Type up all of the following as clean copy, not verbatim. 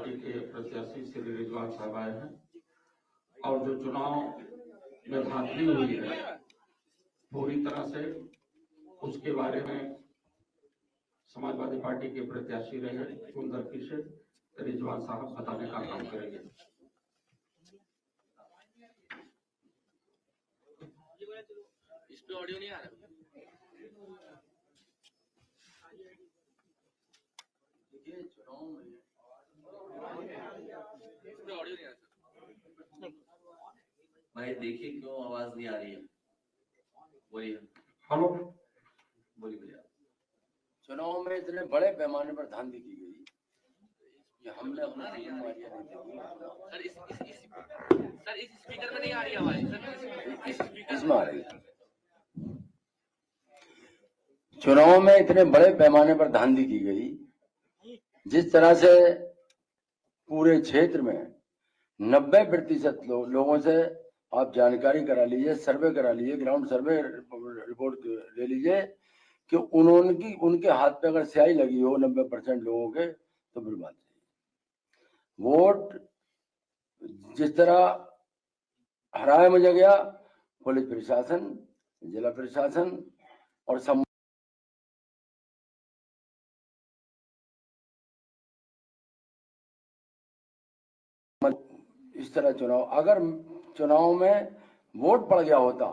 Party के प्रत्याशी श्री रिजवान साहब आए हैं और जो चुनाव में धांधली हुई है पूरी तरह से उसके बारे में समाजवादी पार्टी के प्रत्याशी रहे सुंदरकी से रिजवान साहब बताने का काम करेंगे। इस पे ऑडियो नहीं आ रहा। ये चुनाव में इस पे ऑडियो नहीं आ रहा। भाई देखिए क्यों आवाज नहीं आ रही है। बोलिए। हेलो, बोलिए। चुनाव में इतने बड़े पैमाने पर धांधली की गई कि हमने अपना सर इस स्पीकर में नहीं आ रही आवाज। सर इस स्पीकर में आ रही है। चुनाव में इतने बड़े पैमाने पर धांधली की गई, जिस तरह से पूरे क्षेत्र में 90% लोगों से आप जानकारी करा लीजिए, सर्वे करा लीजिए, ग्राउंड सर्वे रिपोर्ट ले लीजिए कि उनके हाथ पे अगर स्याही लगी हो 90% लोगों के तो फिर बात नहीं। वोट जिस तरह हराया मुझे गया, पुलिस प्रशासन, जिला प्रशासन और इस तरह अगर चुनाव में वोट पड़ गया होता,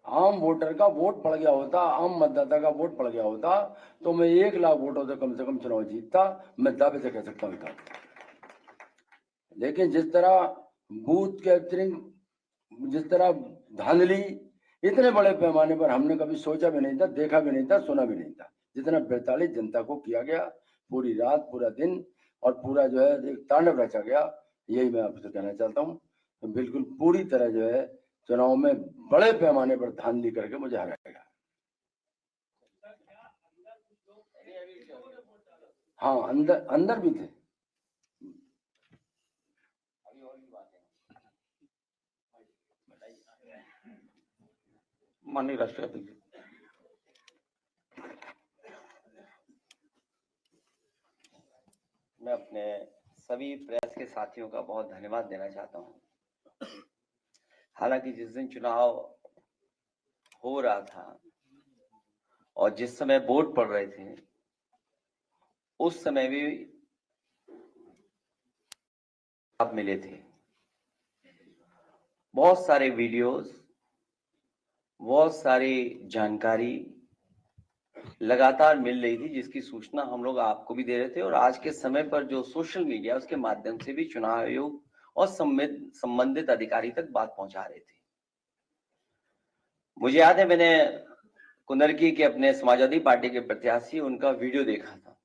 आम वोटर का वोट पड़ गया होता, आम मतदाता का वोट पड़ गया होता तो मैं 1 लाख वोटों से कम चुनाव जीतता, मैं दावे से कह सकता हूँ। लेकिन जिस तरह बूथ कैप्चरिंग, जिस तरह धांधली इतने बड़े पैमाने पर हमने कभी सोचा भी नहीं था, देखा भी नहीं था, सुना भी नहीं था। जितना 42 जनता को किया गया, पूरी रात पूरा दिन और पूरा जो है एक तांडव रचा गया, यही मैं आपसे कहना चाहता हूँ। तो बिल्कुल पूरी तरह जो है चुनाव में बड़े पैमाने पर धांधली करके मुझे हराया गया। हाँ, अंदर भी थे। माननीय राष्ट्रीय अध्यक्ष, मैं अपने सभी प्रेस के साथियों का बहुत धन्यवाद देना चाहता हूं। हालांकि जिस दिन चुनाव हो रहा था और जिस समय वोट पड़ रहे थे, उस समय भी आप मिले थे। बहुत सारे वीडियोस, बहुत सारी जानकारी लगातार मिल रही थी, जिसकी सूचना हम लोग आपको भी दे रहे थे और आज के समय पर जो सोशल मीडिया उसके माध्यम से भी चुनाव आयोग और संबंधित अधिकारी तक बात पहुंचा रहे थे। मुझे याद है मैंने कुंदरकी के अपने समाजवादी पार्टी के प्रत्याशी उनका वीडियो देखा था।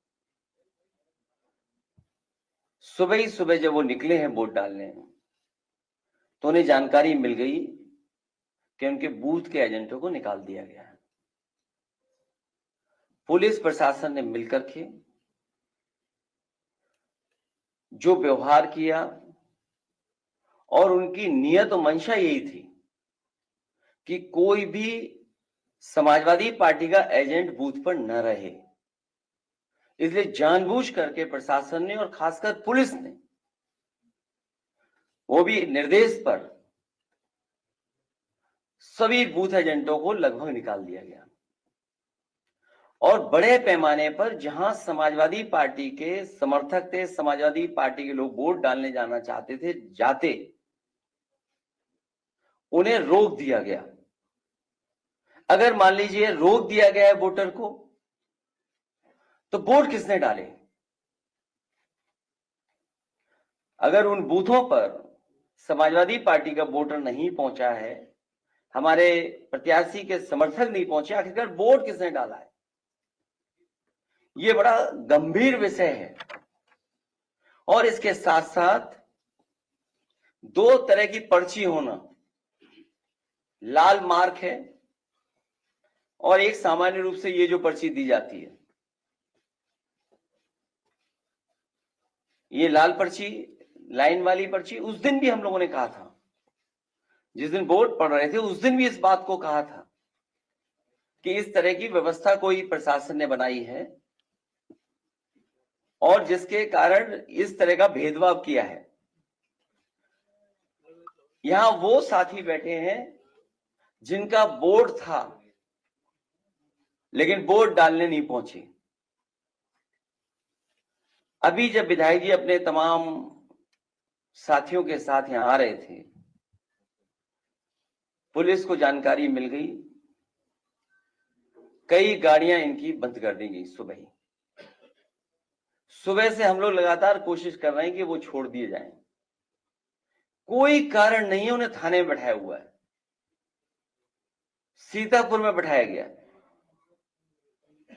सुबह ही सुबह जब वो निकले हैं वोट डालने, तो उन्हें जानकारी मिल गई कि उनके बूथ के एजेंटों को निकाल दिया गया है। पुलिस प्रशासन ने मिलकर के जो व्यवहार किया, और उनकी नियत और मंशा यही थी कि कोई भी समाजवादी पार्टी का एजेंट बूथ पर न रहे। इसलिए जानबूझ करके प्रशासन ने और खासकर पुलिस ने, वो भी निर्देश पर, सभी बूथ एजेंटों को लगभग निकाल दिया गया। और बड़े पैमाने पर जहां समाजवादी पार्टी के समर्थक थे, समाजवादी पार्टी के लोग वोट डालने जाना चाहते थे, जाते उन्हें रोक दिया गया। अगर मान लीजिए रोक दिया गया है वोटर को, तो वोट किसने डाले? अगर उन बूथों पर समाजवादी पार्टी का वोटर नहीं पहुंचा है, हमारे प्रत्याशी के समर्थक नहीं पहुंचे, आखिरकार वोट किसने डाला है? ये बड़ा गंभीर विषय है। और इसके साथ साथ 2 तरह की पर्ची होना, लाल मार्क है और एक सामान्य रूप से ये जो पर्ची दी जाती है, ये लाल पर्ची, लाइन वाली पर्ची, उस दिन भी हम लोगों ने कहा था, जिस दिन वोट पड़ रहे थे उस दिन भी इस बात को कहा था कि इस तरह की व्यवस्था कोई प्रशासन ने बनाई है और जिसके कारण इस तरह का भेदभाव किया है। यहां वो साथी बैठे हैं जिनका वोट था लेकिन वोट डालने नहीं पहुंचे। अभी जब विधायक जी अपने तमाम साथियों के साथ यहां आ रहे थे, पुलिस को जानकारी मिल गई, कई गाड़ियां इनकी बंद कर दी गई। सुबह से हम लोग लगातार कोशिश कर रहे हैं कि वो छोड़ दिए जाएं। कोई कारण नहीं है, उन्हें थाने में बैठाया हुआ है, सीतापुर में बैठाया गया।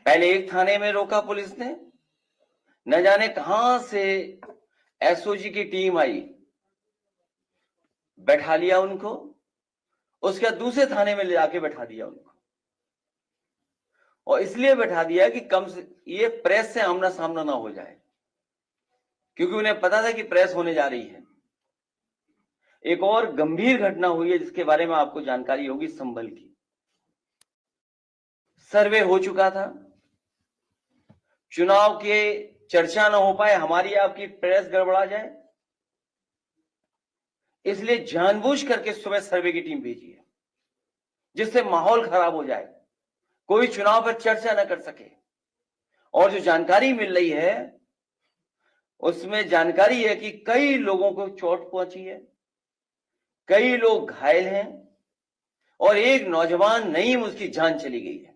पहले एक थाने में रोका पुलिस ने, न जाने कहां से एसओजी की टीम आई, बैठा लिया उनको, उसके बाद दूसरे थाने में ले जाके बैठा दिया उनको। और इसलिए बैठा दिया कि कम से ये प्रेस से आमना सामना ना हो जाए, क्योंकि उन्हें पता था कि प्रेस होने जा रही है। एक और गंभीर घटना हुई है जिसके बारे में आपको जानकारी होगी, संभल की। सर्वे हो चुका था, चुनाव के चर्चा ना हो पाए, हमारी आपकी प्रेस गड़बड़ा जाए, इसलिए जानबूझ करके सुबह सर्वे की टीम भेजी है, जिससे माहौल खराब हो जाए, कोई चुनाव पर चर्चा न कर सके। और जो जानकारी मिल रही है उसमें जानकारी है कि कई लोगों को चोट पहुंची है, कई लोग घायल हैं और एक नौजवान नईम, उसकी जान चली गई है।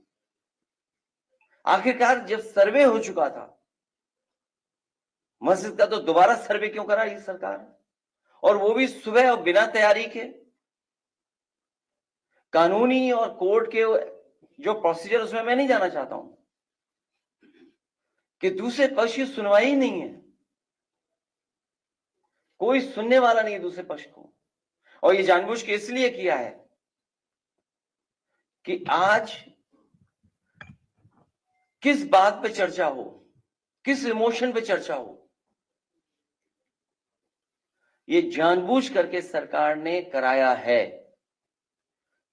आखिरकार जब सर्वे हो चुका था मस्जिद का, तो दोबारा सर्वे क्यों करा ये सरकार, और वो भी सुबह और बिना तैयारी के। कानूनी और कोर्ट के जो प्रोसीजर, उसमें मैं नहीं जाना चाहता हूं कि दूसरे पक्ष की सुनवाई ही नहीं है, कोई सुनने वाला नहीं है दूसरे पक्ष को। और ये जानबूझ के इसलिए किया है कि आज किस बात पे चर्चा हो, किस इमोशन पे चर्चा हो, ये जानबूझ करके सरकार ने कराया है।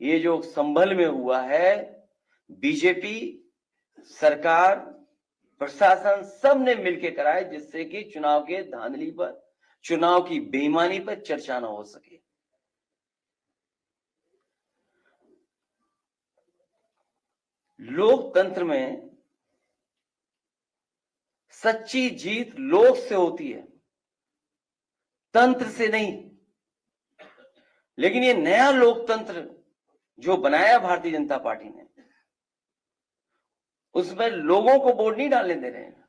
ये जो संभल में हुआ है, बीजेपी सरकार, प्रशासन, सब ने मिलकर कराया, जिससे कि चुनाव के धांधली पर, चुनाव की बेईमानी पर चर्चा ना हो सके। लोकतंत्र में सच्ची जीत लोक से होती है, तंत्र से नहीं। लेकिन ये नया लोकतंत्र जो बनाया भारतीय जनता पार्टी ने, उसमें लोगों को वोट नहीं डालने दे रहे हैं,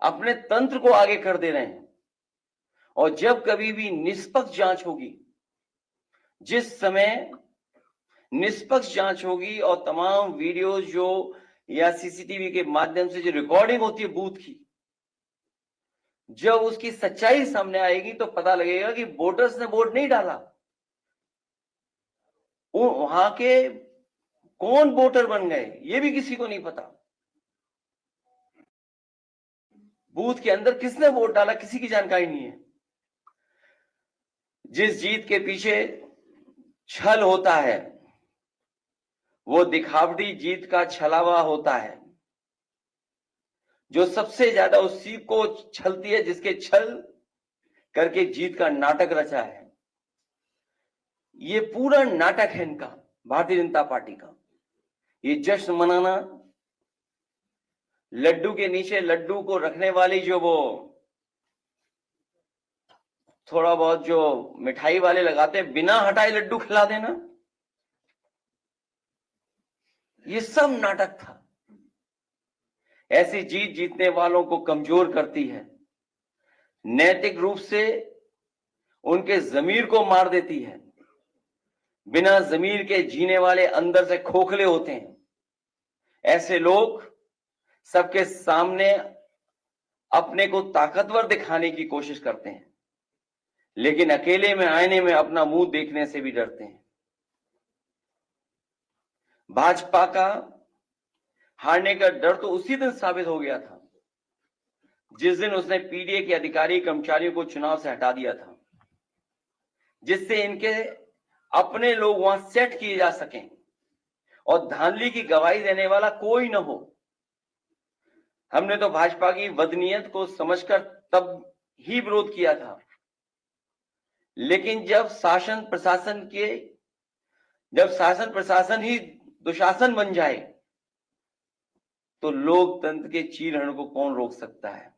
अपने तंत्र को आगे कर दे रहे हैं। और जब कभी भी निष्पक्ष जांच होगी, जिस समय निष्पक्ष जांच होगी और तमाम वीडियोज जो या सीसीटीवी के माध्यम से जो रिकॉर्डिंग होती है बूथ की, जब उसकी सच्चाई सामने आएगी तो पता लगेगा कि वोटर्स ने वोट नहीं डाला, वहां के कौन वोटर बन गए ये भी किसी को नहीं पता, बूथ के अंदर किसने वोट डाला किसी की जानकारी नहीं है। जिस जीत के पीछे छल होता है वो दिखावटी जीत का छलावा होता है। जो सबसे ज्यादा उसी को छलती है जिसके छल करके जीत का नाटक रचा है। ये पूरा नाटक है इनका, भारतीय जनता पार्टी का। ये जश्न मनाना, लड्डू के नीचे लड्डू को रखने वाली जो वो थोड़ा बहुत जो मिठाई वाले लगाते हैं, बिना हटाए लड्डू खिला देना, ये सब नाटक था। ऐसी जीत जीतने वालों को कमजोर करती है, नैतिक रूप से उनके जमीर को मार देती है। बिना जमीर के जीने वाले अंदर से खोखले होते हैं। ऐसे लोग सबके सामने अपने को ताकतवर दिखाने की कोशिश करते हैं, लेकिन अकेले में आईने में अपना मुंह देखने से भी डरते हैं। भाजपा का हारने का डर तो उसी दिन साबित हो गया था जिस दिन उसने पीडीए के अधिकारी कर्मचारियों को चुनाव से हटा दिया था, जिससे इनके अपने लोग वहां सेट किए जा सकें और धांधली की गवाही देने वाला कोई न हो। हमने तो भाजपा की बदनीयत को समझकर तब ही विरोध किया था, लेकिन जब शासन प्रशासन ही दुशासन बन जाए तो लोकतंत्र के चीरहरण को कौन रोक सकता है।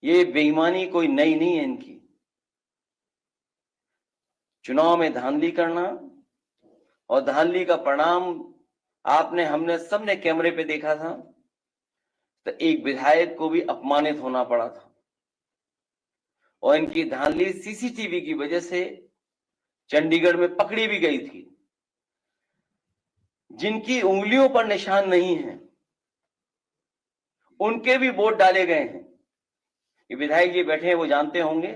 ये बेईमानी कोई नई नहीं है इनकी। चुनाव में धांधली करना और धांधली का परिणाम हमने सबने कैमरे पे देखा था। तो एक विधायक को भी अपमानित होना पड़ा था और इनकी धांधली सीसीटीवी की वजह से चंडीगढ़ में पकड़ी भी गई थी। जिनकी उंगलियों पर निशान नहीं है उनके भी वोट डाले गए हैं। ये विधायक जी बैठे हैं, वो जानते होंगे।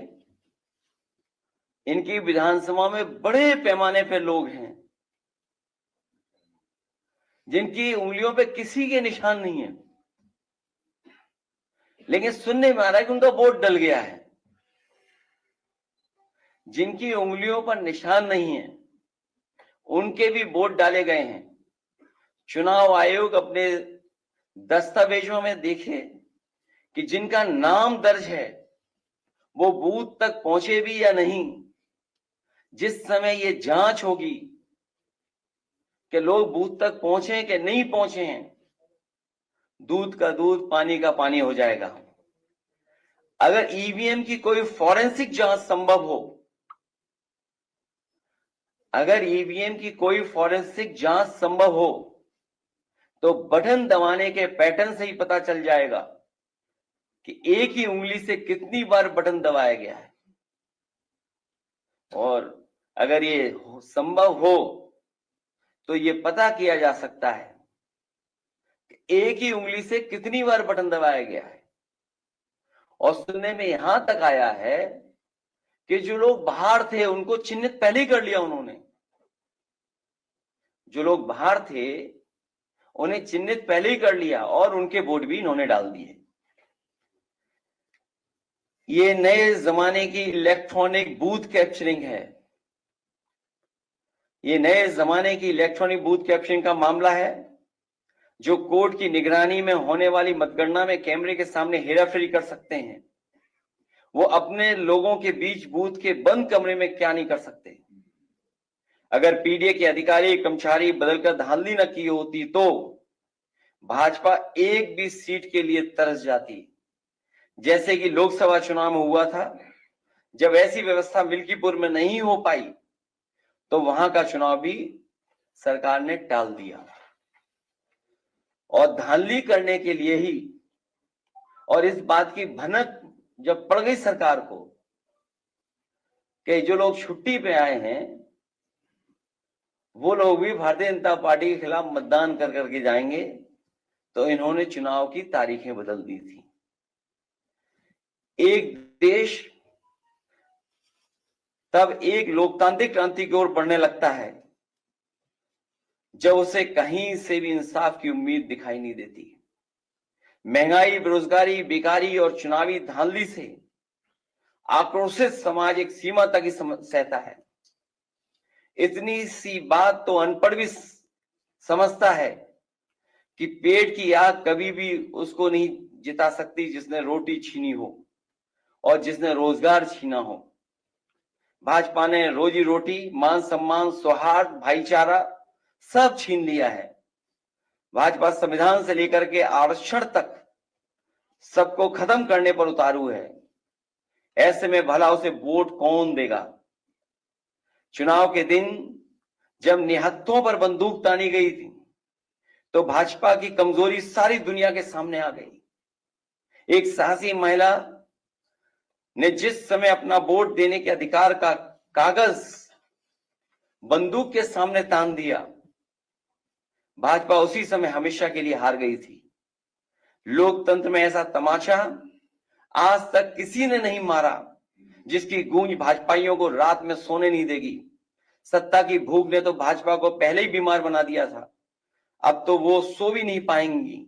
इनकी विधानसभा में बड़े पैमाने पर लोग हैं जिनकी उंगलियों पे किसी के निशान नहीं है, लेकिन सुनने में आ रहा है कि उनका वोट डल गया है। जिनकी उंगलियों पर निशान नहीं है उनके भी वोट डाले गए हैं। चुनाव आयोग अपने दस्तावेजों में देखे कि जिनका नाम दर्ज है वो बूथ तक पहुंचे भी या नहीं। जिस समय ये जांच होगी कि लोग बूथ तक पहुंचे कि नहीं पहुंचे हैं, दूध का दूध पानी का पानी हो जाएगा। अगर ईवीएम की कोई फॉरेंसिक जांच संभव हो, अगर ईवीएम की कोई फॉरेंसिक जांच संभव हो तो बटन दबाने के पैटर्न से ही पता चल जाएगा कि एक ही उंगली से कितनी बार बटन दबाया गया है। और अगर ये संभव हो तो ये पता किया जा सकता है कि एक ही उंगली से कितनी बार बटन दबाया गया है। और सुनने में यहां तक आया है कि जो लोग बाहर थे उनको चिन्हित पहले ही कर लिया उन्होंने। जो लोग बाहर थे उन्हें चिन्हित पहले ही कर लिया और उनके वोट भी इन्होंने डाल दिए। ये नए जमाने की इलेक्ट्रॉनिक बूथ कैप्चरिंग है। ये नए जमाने की इलेक्ट्रॉनिक बूथ कैप्चरिंग का मामला है जो कोर्ट की निगरानी में होने वाली मतगणना में कैमरे के सामने हेराफेरी कर सकते हैं। वो अपने लोगों के बीच बूथ के बंद कमरे में क्या नहीं कर सकते। अगर पीडीए के अधिकारी कर्मचारी बदलकर धांधली न की होती तो भाजपा एक भी सीट के लिए तरस जाती, जैसे कि लोकसभा चुनाव में हुआ था। जब ऐसी व्यवस्था मिल्कीपुर में नहीं हो पाई तो वहां का चुनाव भी सरकार ने टाल दिया। और धांधली करने के लिए ही, और इस बात की भनक जब पड़ गई सरकार को कि जो लोग छुट्टी पे आए हैं वो लोग भी भारतीय जनता पार्टी के खिलाफ मतदान कर करके जाएंगे, तो इन्होंने चुनाव की तारीखें बदल दी थी। एक देश तब एक लोकतांत्रिक क्रांति की ओर बढ़ने लगता है जब उसे कहीं से भी इंसाफ की उम्मीद दिखाई नहीं देती। महंगाई, बेरोजगारी, बेकारी और चुनावी धांधली से आक्रोशित समाज एक सीमा तक ही सहता है। इतनी सी बात तो अनपढ़ भी समझता है कि पेट की आग कभी भी उसको नहीं जिता सकती जिसने रोटी छीनी हो और जिसने रोजगार छीना हो। भाजपा ने रोजी रोटी, मान सम्मान, सौहार्द, भाईचारा सब छीन लिया है। भाजपा संविधान से लेकर के आरक्षण तक सबको खत्म करने पर उतारू है। ऐसे में भला उसे वोट कौन देगा। चुनाव के दिन जब निहत्थों पर बंदूक तानी गई थी तो भाजपा की कमजोरी सारी दुनिया के सामने आ गई। एक साहसी महिला ने जिस समय अपना वोट देने के अधिकार का कागज बंदूक के सामने तान दिया, भाजपा उसी समय हमेशा के लिए हार गई थी। लोकतंत्र में ऐसा तमाचा आज तक किसी ने नहीं मारा जिसकी गूंज भाजपाइयों को रात में सोने नहीं देगी। सत्ता की भूख ने तो भाजपा को पहले ही बीमार बना दिया था, अब तो वो सो भी नहीं पाएंगी।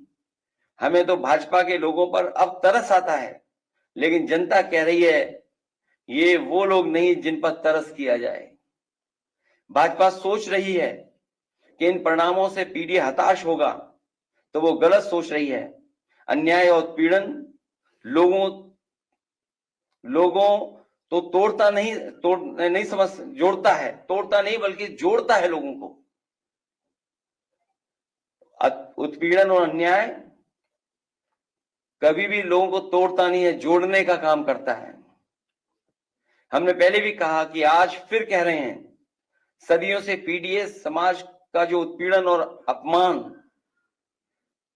हमें तो भाजपा के लोगों पर अब तरस आता है, लेकिन जनता कह रही है ये वो लोग नहीं जिन पर तरस किया जाए। भाजपा सोच रही है कि इन परिणामों से पीडीए हताश होगा तो वो गलत सोच रही है। अन्याय और उत्पीड़न लोगों तो तोड़ता नहीं समझ, जोड़ता है, तोड़ता नहीं बल्कि जोड़ता है लोगों को। उत्पीड़न और अन्याय कभी भी लोगों को तोड़ता नहीं है, जोड़ने का काम करता है। हमने पहले भी कहा कि आज फिर कह रहे हैं, सदियों से पीडीएस समाज का जो उत्पीड़न और अपमान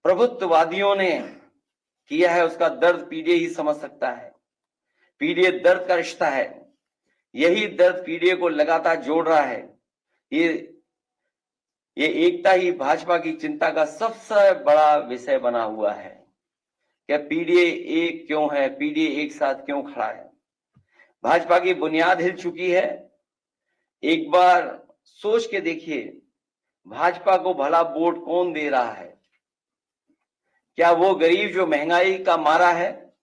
प्रभुत्ववादियों ने किया है, उसका दर्द पीडीए ही समझ सकता है। पीडीए दर्द का रिश्ता है, यही दर्द पीडीए को लगातार जोड़ रहा है। ये एकता ही भाजपा की चिंता का सबसे बड़ा विषय बना हुआ है। क्या पीडीए एक क्यों है, पीडीए एक साथ क्यों खड़ा है? भाजपा की बुनियाद हिल चुकी है। एक बार सोच के देखिए, भाजपा को भला वोट कौन दे रहा है? क्या वो गरीब जो महंगाई का मारा है,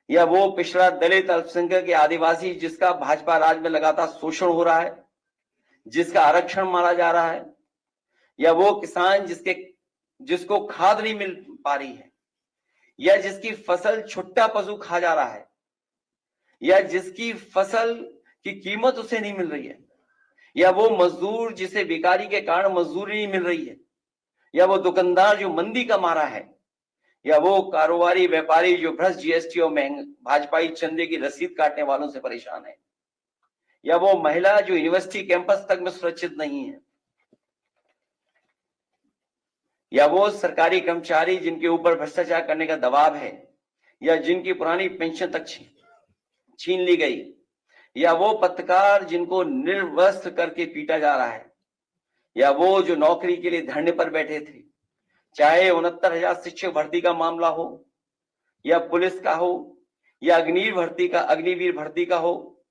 या वो पिछड़ा दलित अल्पसंख्यक या आदिवासी जिसका भाजपा राज में लगातार शोषण हो रहा है, जिसका आरक्षण मारा जा रहा है, या वो किसान जिसको खाद नहीं मिल पा रही है, या जिसकी फसल छुट्टा पशु खा जा रहा है, या जिसकी फसल की कीमत उसे नहीं मिल रही है, या वो मजदूर जिसे बेकारी के कारण मजदूरी नहीं मिल रही है, या वो दुकानदार जो मंदी का मारा है, या वो कारोबारी व्यापारी जो भ्रष्ट जीएसटी और भाजपाई चंदे की रसीद काटने वालों से परेशान है, या वो महिला जो यूनिवर्सिटी कैंपस तक में सुरक्षित नहीं है, या वो सरकारी कर्मचारी जिनके ऊपर भ्रष्टाचार करने का दबाव है, या जिनकी पुरानी पेंशन तक छीन ली गई, या वो पत्रकार जिनको निर्वस्त्र करके पीटा जा रहा है, या वो जो नौकरी के लिए धरने पर बैठे थे, चाहे 69,000 शिक्षक भर्ती का मामला हो, या पुलिस का हो, या अग्निवीर भर्ती का हो,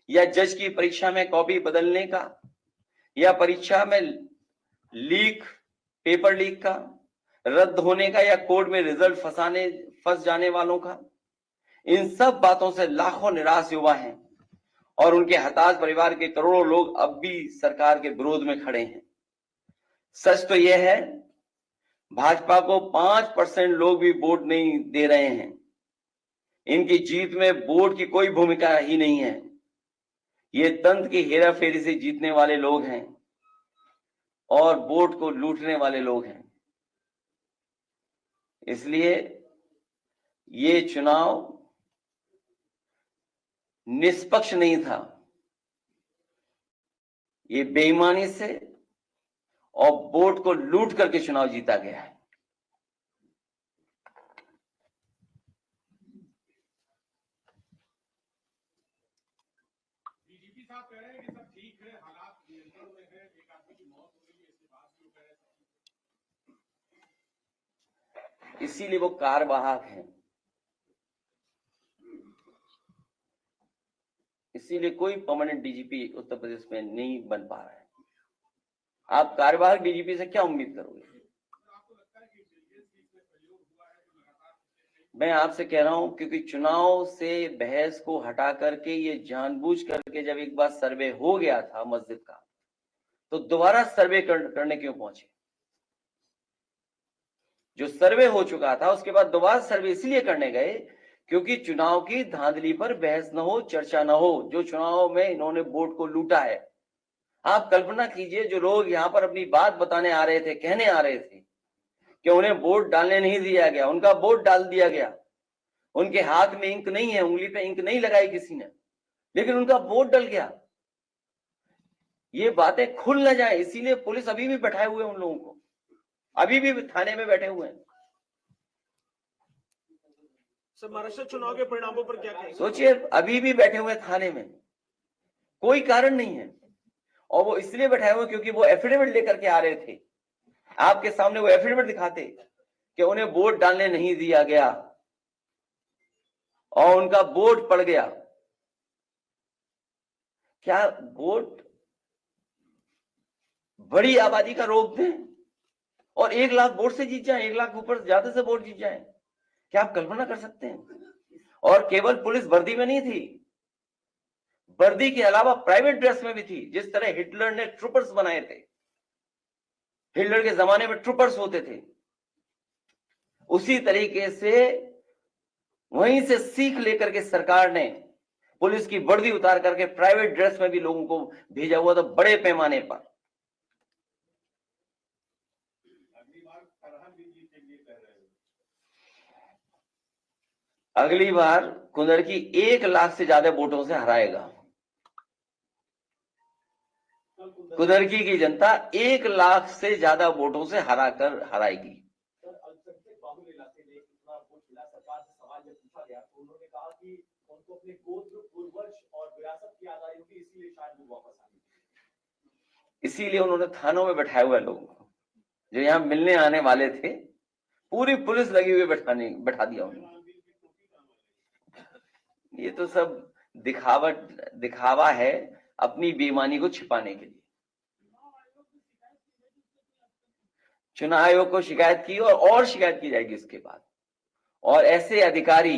या जज की परीक्षा में कॉपी बदलने का, या परीक्षा में पेपर लीक का, रद्द होने का, या कोर्ट में रिजल्ट फंस जाने वालों का। इन सब बातों से लाखों निराश युवा हैं और उनके हताश परिवार के करोड़ों लोग अब भी सरकार के विरोध में खड़े हैं। सच तो यह है, भाजपा को 5% लोग भी वोट नहीं दे रहे हैं। इनकी जीत में वोट की कोई भूमिका ही नहीं है। ये तंत्र की हेराफेरी से जीतने वाले लोग हैं और वोट को लूटने वाले लोग हैं। इसलिए ये चुनाव निष्पक्ष नहीं था, ये बेईमानी से और वोट को लूट करके चुनाव जीता गया है। डीजीपी साहब कह रहे हैं कि सब ठीक है, हालात नियंत्रण में है, एक आदमी की मौत हो गई है, इसके बाद क्यों कह रहे हैं? इसीलिए वो कार्यवाहक हैं, इसीलिए कोई परमानेंट डीजीपी उत्तर प्रदेश में नहीं बन पा रहा है। आप कार्यवाहक डीजीपी से क्या उम्मीद करोगे? मैं आपसे कह रहा हूं, क्योंकि चुनाव से बहस को हटा करके ये जानबूझ करके जब एक बार सर्वे हो गया था मस्जिद का, तो दोबारा सर्वे करने क्यों पहुंचे? जो सर्वे हो चुका था उसके बाद दोबारा सर्वे इसलिए करने गए क्योंकि चुनाव की धांधली पर बहस न हो, चर्चा न हो। जो चुनाव में इन्होंने वोट को लूटा है, आप कल्पना कीजिए, जो लोग यहाँ पर अपनी बात बताने आ रहे थे, कहने आ रहे थे कि उन्हें वोट डालने नहीं दिया गया, उनका वोट डाल दिया गया, उनके हाथ में इंक नहीं है, उंगली पे इंक नहीं लगाई किसी ने, लेकिन उनका वोट डल गया। ये बातें खुल न जाए, इसीलिए पुलिस अभी भी बैठाए हुए उन लोगों को, अभी भी थाने में बैठे हुए हैं। सर, महाराष्ट्र चुनाव के परिणामों पर क्या कहेंगे? सोचिए, अभी भी बैठे हुए थाने में, कोई कारण नहीं है, और वो इसलिए बैठाए हुए क्योंकि वो एफिडेविट लेकर के आ रहे थे। आपके सामने वो एफिडेविट दिखाते कि उन्हें वोट डालने नहीं दिया गया और उनका वोट पड़ गया। क्या वोट बड़ी आबादी का रोक दें और 1 लाख वोट से जीत जाए, 1 लाख ऊपर ज्यादा से वोट जीत जाए? क्या आप कल्पना कर सकते हैं? और केवल पुलिस वर्दी में नहीं थी, वर्दी के अलावा प्राइवेट ड्रेस में भी थी। जिस तरह हिटलर ने ट्रूपर्स बनाए थे, हिटलर के जमाने में ट्रूपर्स होते थे, उसी तरीके से वहीं से सीख लेकर के सरकार ने पुलिस की वर्दी उतार करके प्राइवेट ड्रेस में भी लोगों को भेजा हुआ था बड़े पैमाने पर। अगली बार फरहान भी जीतेंगे कह रहे हैं। अगली बार कुंदरकी 1 लाख से ज्यादा वोटों से हराएगा। कुंदरकी की जनता 1 लाख से ज्यादा वोटों से हराएगी। बाहुल इलाके में इतना वोट मिला, सरकार से सवाल जब पूछा गया तो उन्होंने कहा कि उनको अपने गोत्र, पूर्वज और विरासत की याद आई होगी, इसीलिए शायद वो वापस आ गए। इसीलिए उन्होंने थानों में बैठाए हुए लोगों को जो यहाँ मिलने आने वाले थे, पूरी पुलिस लगी हुई बैठा दिया उन्होंने। ये तो सब दिखावा है अपनी बेईमानी को छिपाने के लिए। चुनाव आयोग को शिकायत की और शिकायत की जाएगी इसके बाद। और ऐसे अधिकारी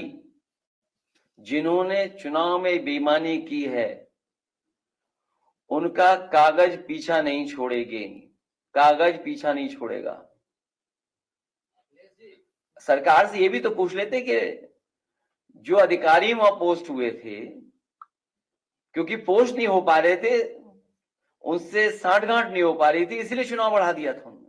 जिन्होंने चुनाव में बेईमानी की है उनका कागज पीछा नहीं छोड़ेगी, कागज पीछा नहीं छोड़ेगा। सरकार से ये भी तो पूछ लेते कि जो अधिकारी वहां पोस्ट हुए थे, क्योंकि पोस्ट नहीं हो पा रहे थे, उनसे सांठगांठ नहीं हो पा रही थी, इसलिए चुनाव बढ़ा दिया था उन्होंने।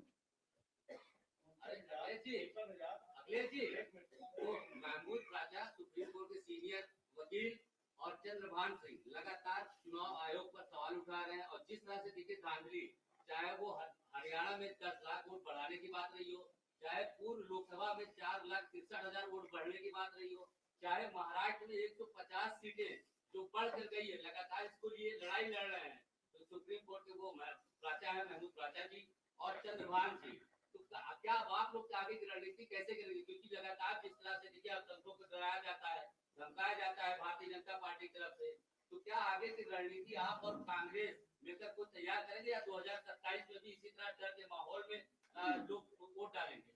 महमूद राजा सुप्रीम कोर्ट के सीनियर वकील और चंद्रभान सिंह लगातार चुनाव आयोग पर सवाल उठा रहे हैं। और जिस तरह से देखिए धांधली, चाहे वो हरियाणा में 10 लाख वोट बढ़ाने की बात रही हो, चाहे पूर्व लोकसभा में 4,63,000 वोट बढ़ने की बात रही हो, चाहे महाराष्ट्र में 150 सीटें जो बढ़ कर गई है, लगातार इसको लिए लड़ाई लड़ रहे हैं। तो सुप्रीम कोर्ट के वो प्राचा है महमूद प्राचा जी और चंद्रभान सिंह, तो क्या आप लोग आगे की रणनीति कैसे करेंगे? क्योंकि लगातार जिस तरह से देखिए दंगों को डराया जाता है, धमकाया जाता है भारतीय जनता पार्टी की तरफ से, तो क्या आगे की रणनीति आप और कांग्रेस मिलकर कुछ तैयार करेंगे या 2027 में भी इसी तरह डर के माहौल में लोग वोट डालेंगे?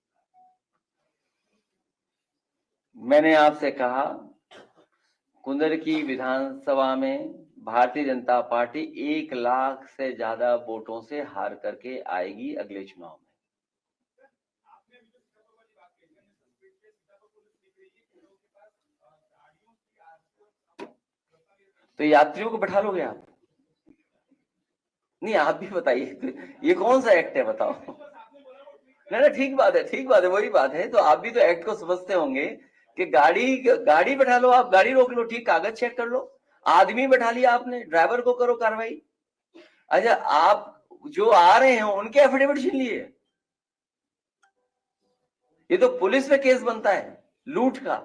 मैंने आपसे कहा कुंदरकी विधानसभा में भारतीय जनता पार्टी 1 लाख से ज्यादा वोटों से हार करके आएगी अगले चुनाव में। तो यात्रियों को बैठा लोगे आप? नहीं, आप भी बताइए, ये कौन सा एक्ट है बताओ? नहीं, ठीक बात है, वही बात है। तो आप भी तो एक्ट को समझते होंगे कि गाड़ी बैठा लो, आप गाड़ी रोक लो, ठीक, कागज चेक कर लो, आदमी बैठा लिया आपने, ड्राइवर को करो कार्रवाई। अच्छा, आप जो आ रहे हैं उनके एफिडेविट छीन लिए, ये तो पुलिस में केस बनता है लूट का।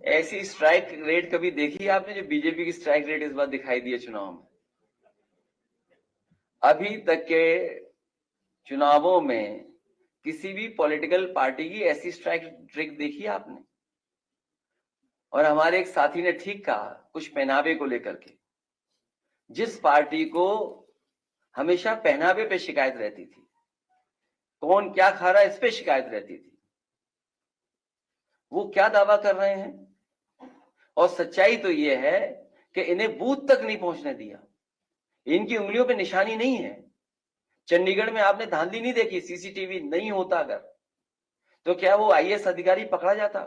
ऐसी स्ट्राइक रेट कभी देखी है आपने जो बीजेपी की स्ट्राइक रेट इस बार दिखाई दी है चुनाव में? अभी तक के चुनावों में किसी भी पॉलिटिकल पार्टी की ऐसी स्ट्राइक रेट देखी है आपने? और हमारे एक साथी ने ठीक कहा कुछ पहनावे को लेकर के, जिस पार्टी को हमेशा पहनावे पे शिकायत रहती थी, कौन क्या खा रहा है इस पे शिकायत रहती थी, वो क्या दावा कर रहे हैं? और सच्चाई तो ये है कि इन्हें बूथ तक नहीं पहुंचने दिया, इनकी उंगलियों पे निशानी नहीं है। चंडीगढ़ में आपने धांधली नहीं देखी, सीसीटीवी नहीं होता अगर, तो क्या वो आईएएस अधिकारी पकड़ा जाता?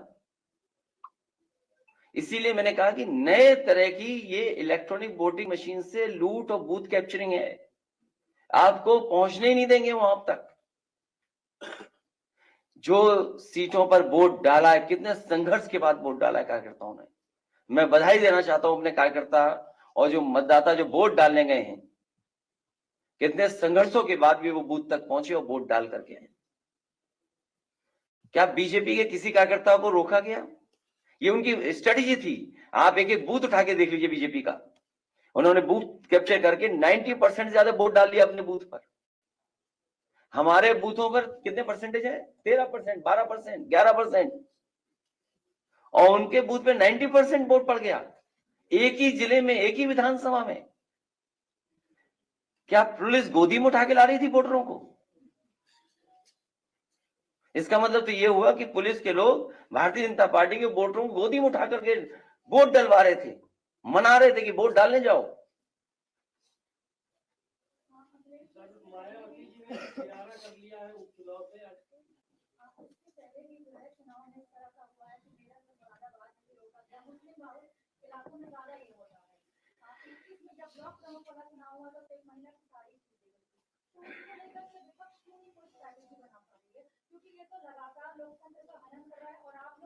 इसीलिए मैंने कहा कि नए तरह की ये इलेक्ट्रॉनिक वोटिंग मशीन से लूट और बूथ कैप्चरिंग है, आपको पहुंचने ही नहीं देंगे वहां तक। जो सीटों पर वोट डाला है, कितने संघर्ष के बाद वोट डाला है कार्यकर्ताओं ने, मैं बधाई देना चाहता हूं अपने कार्यकर्ता और जो मतदाता जो वोट डालने गए हैं, कितने संघर्षों के बाद भी वो बूथ तक पहुंचे और वोट डाल करके आए। क्या बीजेपी के किसी कार्यकर्ता को रोका गया? ये उनकी स्ट्रेटेजी थी। आप एक एक बूथ उठा के देख लीजिए बीजेपी का, उन्होंने बूथ कैप्चर करके 90% से ज्यादा वोट डाल दिया अपने बूथ पर। हमारे बूथों पर कितने परसेंटेज है? 13%, 12%, 11%, और उनके बूथ पे 90% वोट पड़ गया, एक ही जिले में, एक ही विधानसभा में। क्या पुलिस गोदी में उठा के ला रही थी वोटरों को? इसका मतलब तो ये हुआ कि पुलिस के लोग भारतीय जनता पार्टी के वोटरों को गोदी में उठा करके वोट डलवा रहे थे, मना रहे थे कि वोट डालने जाओ। मायावती जी ने किनारा कर लिया है उपचुनाव से।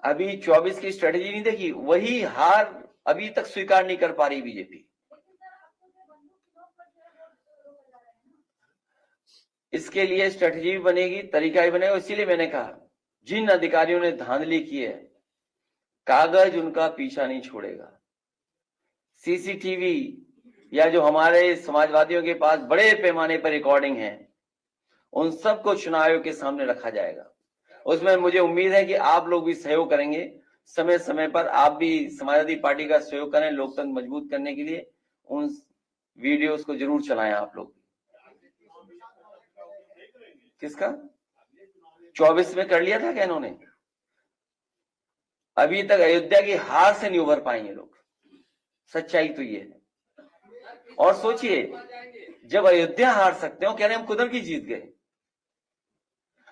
अभी 24 की स्ट्रेटेजी नहीं देखी, वही हार अभी तक स्वीकार नहीं कर पा रही बीजेपी। इसके लिए स्ट्रेटेजी भी बनेगी, तरीका भी बनेगा। इसीलिए मैंने कहा जिन अधिकारियों ने धांधली की है, कागज उनका पीछा नहीं छोड़ेगा। सीसीटीवी या जो हमारे समाजवादियों के पास बड़े पैमाने पर रिकॉर्डिंग है, उन सबको चुनाव आयोग के सामने रखा जाएगा। उसमें मुझे उम्मीद है कि आप लोग भी सहयोग करेंगे। समय समय पर आप भी समाजवादी पार्टी का सहयोग करें लोकतंत्र मजबूत करने के लिए। उन वीडियोस को जरूर चलाएं आप लोग। किसका 24 में कर लिया था क्या इन्होंने? अभी तक अयोध्या की हार से नहीं उभर पाएंगे लोग, सच्चाई तो ये है। और सोचिए, जब अयोध्या हार सकते हो, कह रहे हम कुदर की जीत गए,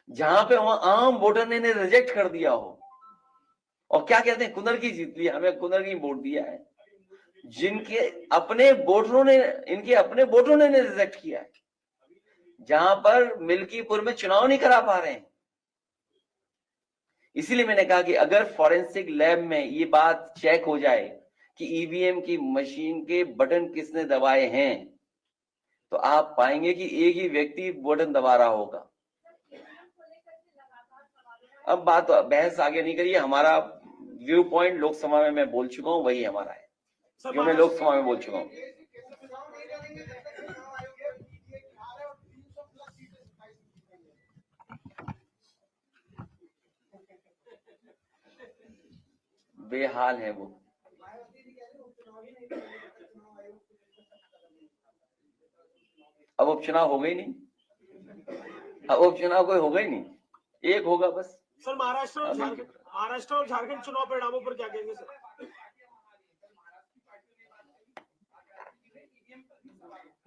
जहां पे वहां आम वोटर ने रिजेक्ट कर दिया हो, और क्या कहते हैं कुदर की जीत लिया, हमें कुदर की वोट दिया है। जिनके अपने वोटरों ने, इनके अपने वोटरों ने रिजेक्ट किया है, जहां पर मिल्कीपुर में चुनाव नहीं करा पा रहे हैं। इसीलिए मैंने कहा कि अगर फॉरेंसिक लैब में ये बात चेक हो जाए कि ईवीएम की मशीन के बटन किसने दबाए हैं, तो आप पाएंगे कि एक ही व्यक्ति बटन दबा रहा होगा। अब बात बहस आगे नहीं करिए, हमारा व्यू पॉइंट लोकसभा में मैं बोल चुका हूं, वही हमारा है जो मैं लोकसभा में बोल चुका हूं। बेहाल है वो। अब उपचुनाव हो गई नहीं, अब उपचुनाव कोई होगा ही नहीं, एक होगा बस। सर महाराष्ट्र और झारखंड चुनाव परिणामों पर क्या कहेंगे सर?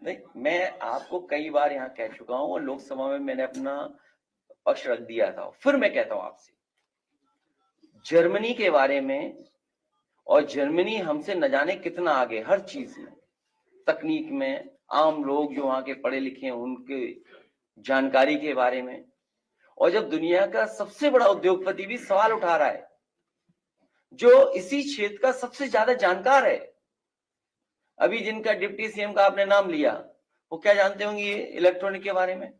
नहीं, मैं आपको कई बार यहाँ कह चुका हूं और लोकसभा में मैंने अपना पक्ष रख दिया था, फिर मैं कहता हूं आपसे जर्मनी के बारे में, और जर्मनी हमसे न जाने कितना आगे हर चीज में, तकनीक में, आम लोग जो वहां के पढ़े लिखे हैं उनके जानकारी के बारे में। और जब दुनिया का सबसे बड़ा उद्योगपति भी सवाल उठा रहा है, जो इसी क्षेत्र का सबसे ज्यादा जानकार है, अभी जिनका डिप्टी सीएम का आपने नाम लिया, वो क्या जानते होंगे ये इलेक्ट्रॉनिक के बारे में?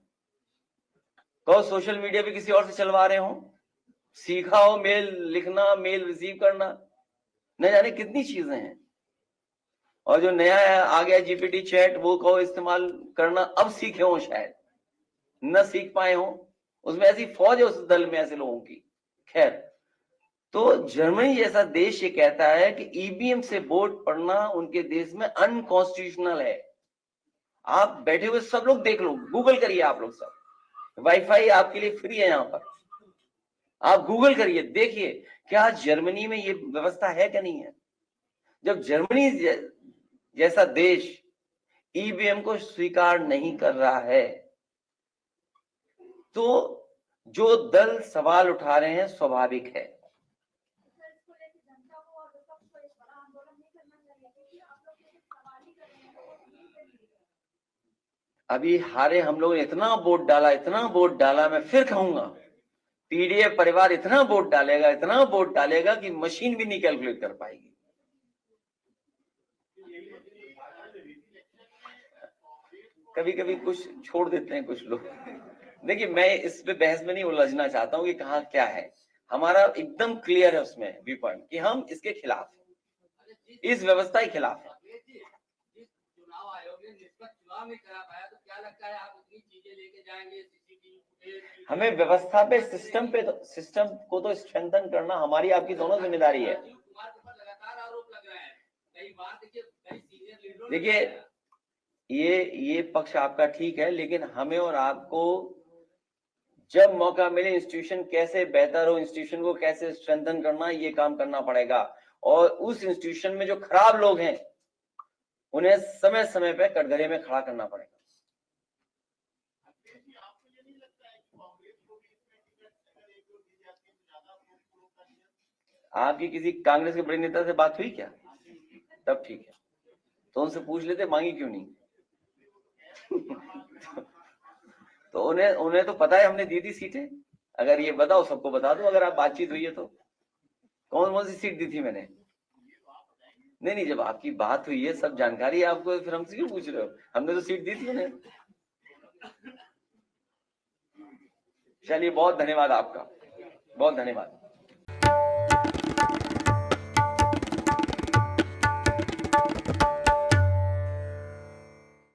कहो सोशल मीडिया पे किसी और से चलवा रहे हो, सीखा हो मेल लिखना, मेल रिसीव करना, न जाने कितनी चीजें हैं। और जो नया आ गया जीपीटी चैट, वो कहो इस्तेमाल करना, अब सीखे हो, शायद न सीख पाए हो, उसमें ऐसी फौज है उस दल में ऐसे लोगों की। खैर, तो जर्मनी जैसा देश ये कहता है कि ईवीएम से वोट पड़ना उनके देश में अनकॉन्स्टिट्यूशनल है। आप बैठे हुए सब लोग देख लो, गूगल करिए, आप लोग सब, वाईफाई आपके लिए फ्री है यहाँ पर, आप गूगल करिए, देखिए क्या जर्मनी में ये व्यवस्था है क्या नहीं है। जब जर्मनी जैसा देश ईवीएम को स्वीकार नहीं कर रहा है, तो जो दल सवाल उठा रहे हैं स्वाभाविक है। अभी हारे हम लोग ने इतना वोट डाला, इतना वोट डाला, मैं फिर कहूंगा पीडीएफ परिवार इतना वोट डालेगा, इतना वोट डालेगा कि मशीन भी नहीं कैलकुलेट कर पाएगी। कभी कभी कुछ छोड़ देते हैं कुछ लोग। देखिए, मैं इस पे बहस में नहीं उलझना चाहता हूँ कि कहाँ क्या है, हमारा एकदम क्लियर है उसमें व्यू पॉइंट कि हम इसके खिलाफ हैं, इस व्यवस्था के खिलाफ है। चुनाव आयोग ने निष्पक्ष चुनाव नहीं करा पाया, तो क्या लगता है आप उतनी चीजें लेके जाएंगे? हमें व्यवस्था पे, सिस्टम को तो स्ट्रेंथन करना हमारी आपकी दोनों जिम्मेदारी है। कुमार के ऊपर लगातार आरोप लग रहे हैं, कई बार देखिए कई सीनियर लीडरों देखिए, ये पक्ष आपका ठीक है, लेकिन हमें और आपको जब मौका मिले इंस्टीट्यूशन कैसे बेहतर हो, इंस्टीट्यूशन को कैसे स्ट्रेंथन करना, ये काम करना पड़ेगा। और उस इंस्टीट्यूशन में जो खराब लोग हैं उन्हें समय समय पे कटघरे में खड़ा करना पड़ेगा। आपकी किसी कांग्रेस के बड़े नेता से बात हुई क्या? तब ठीक है, तो उनसे पूछ लेते मांगी क्यों नहीं। तो उन्हें तो पता है हमने दी थी सीटें। अगर ये बताओ, सबको बता दो, अगर आप बातचीत हुई है तो कौन कौन सी सीट दी थी मैंने। नहीं, जब आपकी बात हुई है, सब जानकारी है आपको, फिर हमसे क्यों पूछ रहे हो? हमने तो सीट दी थी उन्हें। चलिए, बहुत धन्यवाद आपका, बहुत धन्यवाद।